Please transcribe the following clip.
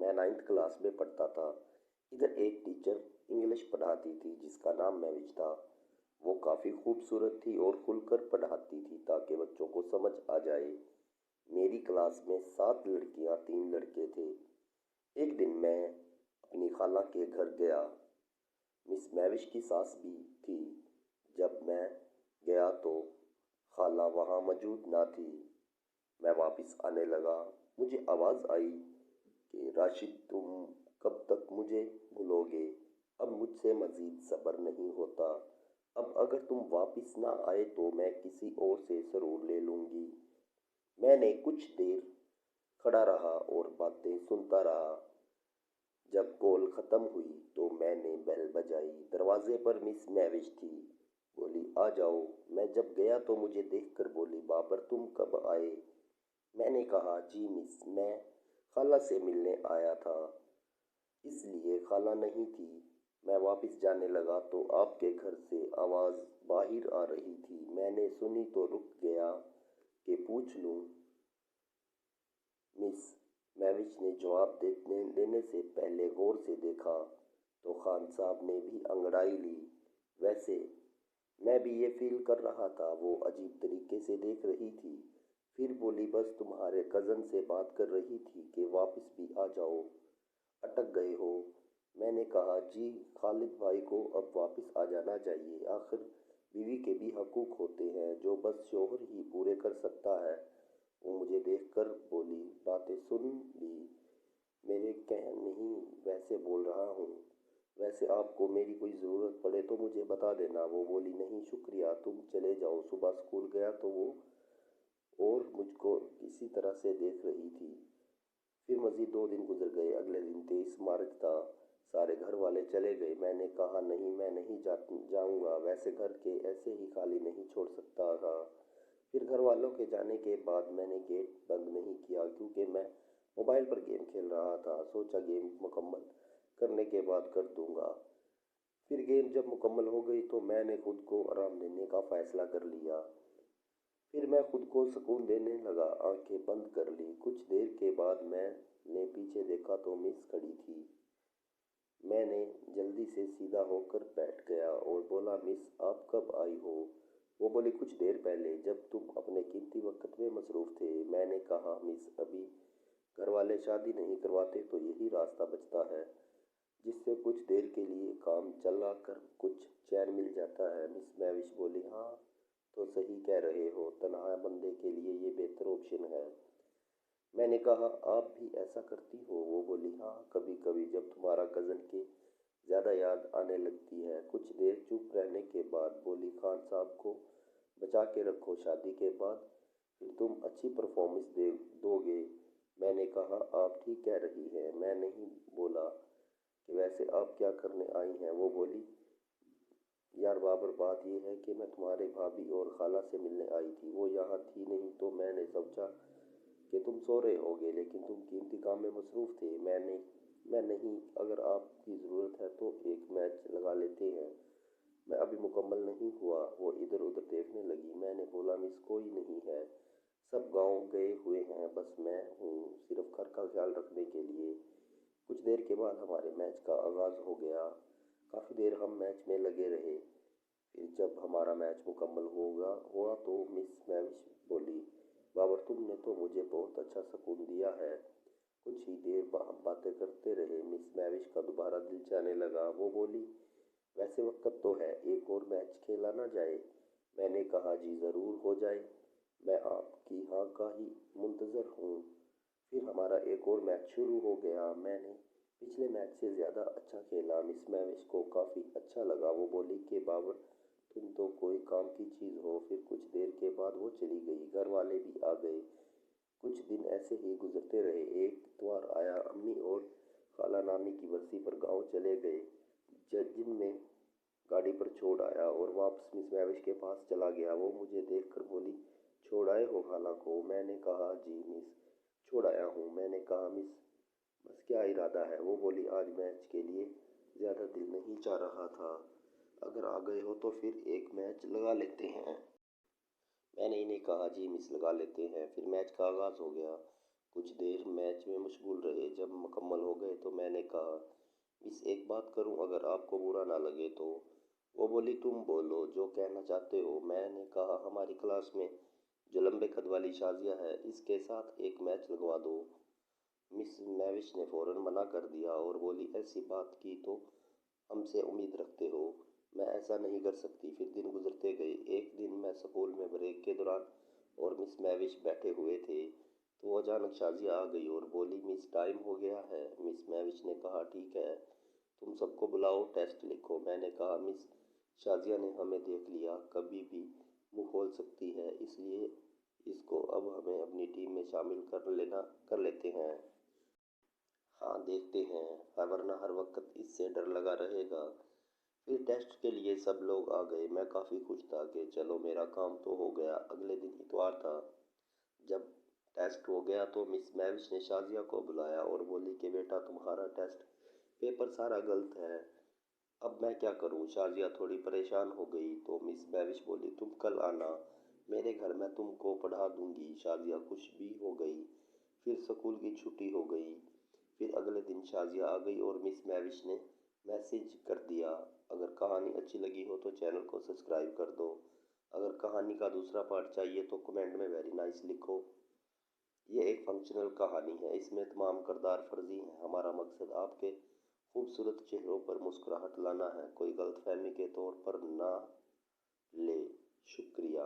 मैं 9th class में पढ़ता था। इधर एक टीचर इंग्लिश पढ़ाती थी जिसका नाम महविश था। वो काफ़ी खूबसूरत थी और खुलकर पढ़ाती थी ताकि बच्चों को समझ आ जाए। मेरी क्लास में 7 लड़कियां 3 लड़के थे। एक दिन मैं अपनी खाला के घर गया। मिस महविश की सास भी थी। जब मैं गया तो खाला वहाँ मौजूद ना थी। मैं वापस आने लगा। मुझे आवाज़ आई कि राशिद, तुम कब तक मुझे भूलोगे? अब मुझसे मज़ीद सब्र नहीं होता। अब अगर तुम वापस ना आए तो मैं किसी और से ज़रूर ले लूँगी। मैंने कुछ देर खड़ा रहा और बातें सुनता रहा। जब कॉल ख़त्म हुई तो मैंने बेल बजाई। दरवाजे पर मिस महविश थी। बोली, आ जाओ। मैं जब गया तो मुझे देखकर बोली, बाबर तुम कब आए? मैंने कहा, जी मिस, मैं खाला से मिलने आया था, इसलिए खाला नहीं थी। मैं वापस जाने लगा तो आपके घर से आवाज़ बाहर आ रही थी। मैंने सुनी तो रुक गया कि पूछ लूँ। मिस महविश ने जवाब देने से पहले गौर से देखा तो खान साहब ने भी अंगड़ाई ली। वैसे मैं भी ये फील कर रहा था। वो अजीब तरीके से देख रही थी। फिर बोली, बस तुम्हारे कज़न से बात कर रही थी कि वापस भी आ जाओ, अटक गए हो। मैंने कहा, जी खालिद भाई को अब वापस आ जाना चाहिए। आखिर बीवी के भी हकूक़ होते हैं जो बस शौहर ही पूरे कर सकता है। वो मुझे देखकर बोली, बातें सुन ली? मेरे कह नहीं, वैसे बोल रहा हूँ। वैसे आपको मेरी कोई ज़रूरत पड़े तो मुझे बता देना। वो बोली, नहीं शुक्रिया, तुम चले जाओ। सुबह स्कूल गया तो वो और मुझको किसी तरह से देख रही थी। फिर मज़ीद 2 दिन गुजर गए। अगले दिन 23 मार्च था। सारे घर वाले चले गए। मैंने कहा, नहीं मैं नहीं जाऊँगा। वैसे घर के ऐसे ही खाली नहीं छोड़ सकता था। फिर घर वालों के जाने के बाद मैंने गेट बंद नहीं किया क्योंकि मैं मोबाइल पर गेम खेल रहा था। सोचा गेम मुकम्मल करने के बाद कर दूँगा। फिर गेम जब मुकम्मल हो गई तो मैंने खुद को आराम देने का फ़ैसला कर लिया। फिर मैं खुद को सुकून देने लगा। आंखें बंद कर ली। कुछ देर के बाद मैंने पीछे देखा तो मिस खड़ी थी। मैंने जल्दी से सीधा होकर बैठ गया और बोला, मिस आप कब आई हो? वो बोली, कुछ देर पहले, जब तुम अपने कीमती वक्त में मसरूफ़ थे। मैंने कहा, मिस अभी घर वाले शादी नहीं करवाते तो यही रास्ता बचता है जिससे कुछ देर के लिए काम चला कर कुछ चैन मिल जाता है। मिस महविश बोली, हाँ तो सही कह रहे हो, तन्हा बंदे के लिए ये बेहतर ऑप्शन है। मैंने कहा, आप भी ऐसा करती हो? वो बोली, हाँ कभी कभी जब तुम्हारा कज़न के ज़्यादा याद आने लगती है। कुछ देर चुप रहने के बाद बोली, खान साहब को बचा के रखो, शादी के बाद फिर तुम अच्छी परफॉर्मेंस दोगे। मैंने कहा, आप ठीक कह रही हैं। मैं नहीं बोला कि वैसे आप क्या करने आई हैं? वो बोली, यार बाबर, बात यह है कि मैं तुम्हारे भाभी और खाला से मिलने आई थी। वो यहाँ थी नहीं तो मैंने सोचा कि तुम सो रहे होगे, लेकिन तुम कीमती काम में मसरूफ़ थे। मैं नहीं, अगर आपकी ज़रूरत है तो एक मैच लगा लेते हैं। मैं अभी मुकम्मल नहीं हुआ। वो इधर उधर देखने लगी। मैंने बोला, मिस कोई नहीं है, सब गांव गए हुए हैं, बस मैं हूँ सिर्फ घर का ख्याल रखने के लिए। कुछ देर के बाद हमारे मैच का आगाज़ हो गया। काफ़ी देर हम मैच में लगे रहे। फिर जब हमारा मैच मुकम्मल हुआ तो मिस महविश बोली, बाबर तुमने तो मुझे बहुत अच्छा सुकून दिया है। कुछ ही देर हम बातें करते रहे। मिस महविश का दोबारा दिल चाहने लगा। वो बोली, वैसे वक्त तो है, एक और मैच खेला ना जाए? मैंने कहा, जी ज़रूर हो जाए, मैं आपकी हाँ का ही मुंतज़र हूँ। फिर हमारा एक और मैच शुरू हो गया। मैंने पिछले मैच से ज़्यादा अच्छा खेला। मिस मैविश को काफ़ी अच्छा लगा। वो बोली कि बाबर तुम तो कोई काम की चीज़ हो। फिर कुछ देर के बाद वो चली गई। घर वाले भी आ गए। कुछ दिन ऐसे ही गुजरते रहे। एक इतवार आया। अम्मी और खाला नानी की बरसी पर गांव चले गए। जिनमें गाड़ी पर छोड़ आया और वापस मिस मैविश के पास चला गया। वो मुझे देखकर बोली, छोड़ आए हो खाला को? मैंने कहा, जी मिस छोड़ आया हूँ। मैंने कहा, मिस बस क्या इरादा है? वो बोली, आज मैच के लिए ज़्यादा दिल नहीं चाह रहा था, अगर आ गए हो तो फिर एक मैच लगा लेते हैं। मैंने इन्हें कहा, जी मिस लगा लेते हैं। फिर मैच का आगाज़ हो गया। कुछ देर मैच में मशगूल रहे। जब मुकम्मल हो गए तो मैंने कहा, मिस एक बात करूं, अगर आपको बुरा ना लगे तो। वो बोली, तुम बोलो जो कहना चाहते हो। मैंने कहा, हमारी क्लास में जो लंबे कद वाली शाजिया है, इसके साथ एक मैच लगवा दो। मिस मैविश ने फ़ौरन मना कर दिया और बोली, ऐसी बात की तो हमसे उम्मीद रखते हो, मैं ऐसा नहीं कर सकती। फिर दिन गुजरते गए। एक दिन मैं स्कूल में ब्रेक के दौरान और मिस मैविश बैठे हुए थे तो अचानक शाजिया आ गई और बोली, मिस टाइम हो गया है। मिस मैविश ने कहा, ठीक है, तुम सबको बुलाओ, टेस्ट लिखो। मैंने कहा, मिस शाजिया ने हमें देख लिया, कभी भी मुंह खोल सकती है, इसलिए इसको अब हमें अपनी टीम में शामिल कर लेते हैं। हाँ, देखते हैं, वरना हर वक्त इससे डर लगा रहेगा। फिर टेस्ट के लिए सब लोग आ गए। मैं काफ़ी खुश था कि चलो मेरा काम तो हो गया। अगले दिन इतवार था। जब टेस्ट हो गया तो मिस मैविश ने शाजिया को बुलाया और बोली कि बेटा, तुम्हारा टेस्ट पेपर सारा गलत है, अब मैं क्या करूं। शाजिया थोड़ी परेशान हो गई तो मिस मैविश बोली, तुम कल आना मेरे घर, मैं तुमको पढ़ा दूंगी। शाजिया खुश भी हो गई। फिर स्कूल की छुट्टी हो गई। फिर अगले दिन शाजिया आ गई और मिस मैविश ने मैसेज कर दिया, अगर कहानी अच्छी लगी हो तो चैनल को सब्सक्राइब कर दो। अगर कहानी का दूसरा पार्ट चाहिए तो कमेंट में वेरी नाइस लिखो। ये एक फंक्शनल कहानी है, इसमें तमाम किरदार फर्जी हैं। हमारा मकसद आपके खूबसूरत चेहरों पर मुस्कुराहट लाना है, कोई गलतफहमी के तौर पर ना ले। शुक्रिया।